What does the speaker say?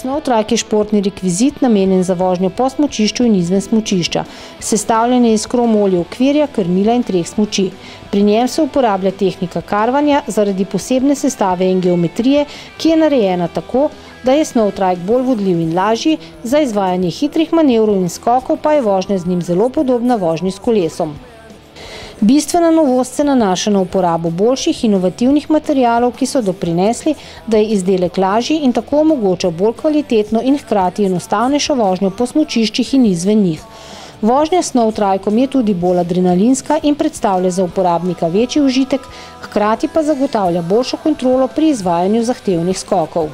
Snowtrike je športni rekvizit, namenjen za vožnjo po smučišču in izven smučišča. Sestavljen je iz krom olja okvirja, krmila in 3 smuči. Pri njem se uporablja tehnika karvanja zaradi posebne sestave in geometrije, ki je narejena tako, da je Snowtrike bolj vodljiv in lažji, za izvajanje hitrih manevrov in skokov pa je vožnja z njim zelo podobna vožnji s kolesom. Bistvena novost se nanaša na uporabo boljših inovativnih materialov, ki so doprinesli, da je izdelek lažji in tako omogoča bolj kvalitetno in hkrati enostavnejšo vožnjo po smučiščih in izven njih. Vožnja s Snowtrikeom je tudi bolj adrenalinska in predstavlja za uporabnika večji užitek, hkrati pa zagotavlja boljšo kontrolo pri izvajanju zahtevnih skokov.